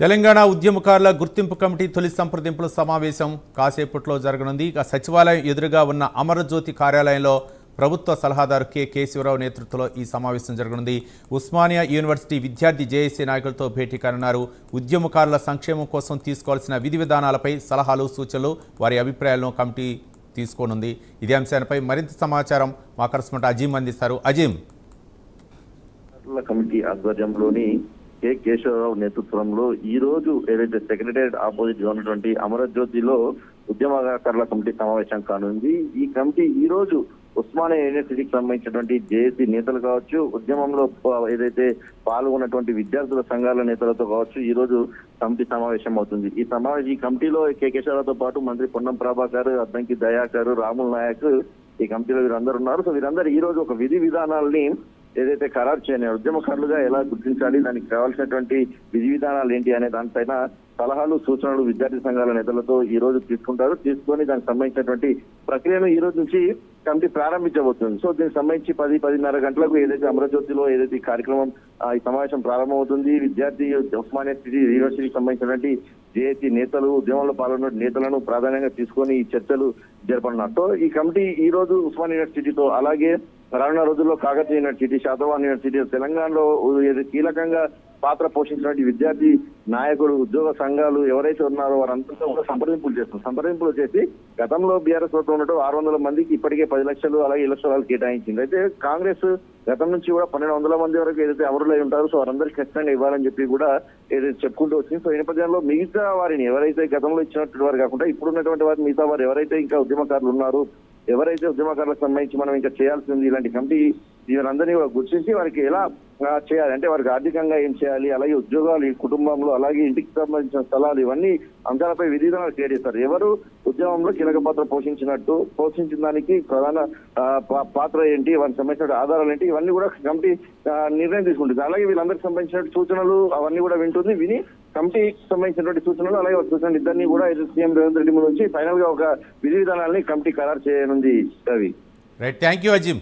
తెలంగాణ ఉద్యమకారుల గుర్తింపు కమిటీ తొలి సంప్రదింపుల సమావేశం కాసేపట్లో జరగనుంది. ఇక సచివాలయం ఎదురుగా ఉన్న అమరజ్యోతి కార్యాలయంలో ప్రభుత్వ సలహాదారు కె కేశవరావు నేతృత్వంలో ఈ సమావేశం జరగనుంది. ఉస్మానియా యూనివర్సిటీ విద్యార్థి జేఏసీ నాయకులతో భేటీ కానున్నారు. ఉద్యమకారుల సంక్షేమం కోసం తీసుకోవాల్సిన విధి విధానాలపై సలహాలు, సూచనలు, వారి అభిప్రాయాలను కమిటీ తీసుకోనుంది. ఇదే అంశాలపై మరింత సమాచారం మా కరెస్పాండెంట్ అజీం అందిస్తారు. అజీం, కమిటీ ఆధ్వర్యంలోని కె కేశవరావు నేతృత్వంలో ఈ రోజు ఏదైతే సెక్రటేరియట్ ఆపోజిట్ గా ఉన్నటువంటి అమరజ్యోతిలో ఉద్యమకారుల కమిటీ సమావేశం కానుంది. ఈ కమిటీ ఈ రోజు ఉస్మానియా యూనివర్సిటీకి సంబంధించినటువంటి జేఏసీ నేతలు కావచ్చు, ఉద్యమంలో ఏదైతే పాల్గొన్నటువంటి విద్యార్థుల సంఘాల నేతలతో కావచ్చు ఈ రోజు కమిటీ సమావేశం అవుతుంది. ఈ కమిటీలో కె కేశవరావుతో పాటు మంత్రి పొన్నం ప్రభాకర్, అద్దంకి దయాకర్, రాముల్ నాయక్ ఈ కమిటీలో వీరందరూ ఉన్నారు. సో వీరందరూ ఈ రోజు ఒక విధి విధానాల్ని ఏదైతే ఖరారు చేయని ఉద్యమకారులుగా ఎలా గుర్తించాలి, దానికి కావాల్సినటువంటి విధి విధానాలు ఏంటి అనే దానిపైన సలహాలు, సూచనలు విద్యార్థి సంఘాల నేతలతో ఈ రోజు తీసుకొని దానికి సంబంధించినటువంటి ప్రక్రియను ఈ రోజు నుంచి కమిటీ ప్రారంభించబోతుంది. సో దీనికి సంబంధించి 10-10:30 గంటలకు ఏదైతే అమరజ్యోతిలో ఏదైతే ఈ కార్యక్రమం ఈ సమావేశం ప్రారంభమవుతుంది. విద్యార్థి ఉస్మానియా యూనివర్సిటీకి సంబంధించినటువంటి జేఏసీ నేతలు, ఉద్యమంలో పాల్గొన్న నేతలను ప్రాధాన్యంగా తీసుకొని ఈ చర్చలు జరపనున్నారు. ఈ కమిటీ ఈ రోజు ఉస్మానియా యూనివర్సిటీతో అలాగే రానున్న రోజుల్లో కాకతీయ యూనివర్సిటీ, శాతవాహన యూనివర్సిటీ, తెలంగాణలో కీలకంగా పాత్ర పోషించినటువంటి విద్యార్థి నాయకులు, ఉద్యోగ సంఘాలు ఎవరైతే ఉన్నారో వారంతా కూడా సంప్రదింపులు చేసి గతంలో బీఆర్ఎస్ ప్రభుత్వం ఉన్నట్టు 600 మందికి ఇప్పటికే 10 లక్షలు అలాగే 1 లక్షలు కేటాయించింది. అయితే కాంగ్రెస్ గతం నుంచి కూడా 1200 మంది వరకు ఏదైతే అమరులై ఉంటారో సో వారందరికీ ఖచ్చితంగా ఇవ్వాలని చెప్పి కూడా ఏదైతే చెప్పుకుంటూ వచ్చింది. సో ఈ నేపథ్యంలో మిగతా వారిని ఎవరైతే గతంలో ఇచ్చినటువంటి వారు కాకుండా ఇప్పుడున్నటువంటి వారు మిగతా వారు ఎవరైతే ఇంకా ఉద్యమకారులు ఉన్నారు, ఎవరైతే ఉద్యమకారులకు సంబంధించి మనం ఇంకా చేయాల్సింది ఇలాంటి కమిటీ వీరందరినీ కూడా గుర్తించి వారికి ఎలా చేయాలి అంటే వారికి ఆర్థికంగా ఏం చేయాలి, అలాగే ఉద్యోగాలు, ఈ కుటుంబంలో అలాగే ఇంటికి సంబంధించిన స్థలాలు, ఇవన్నీ అంశాలపై విధి విధానాలు క్రియేట్ చేస్తారు. ఎవరు ఉద్యమంలో కీలక పాత్ర పోషించిన దానికి ప్రధాన పాత్ర ఏంటి, వారికి సంబంధించిన ఆధారాలు ఏంటి, ఇవన్నీ కూడా కమిటీ నిర్ణయం తీసుకుంటుంది. అలాగే వీళ్ళందరికీ సంబంధించిన సూచనలు అవన్నీ కూడా విని కమిటీకి సంబంధించినటువంటి సూచనలు అలాగే సూచనలు ఇద్దరిని కూడా సీఎం రేవంత్ రెడ్డి ముందు నుంచి ఫైనల్ గా ఒక విధి విధానాలని కమిటీ ఖరారు చేయనుంది. Ravi, right, thank you Azeem.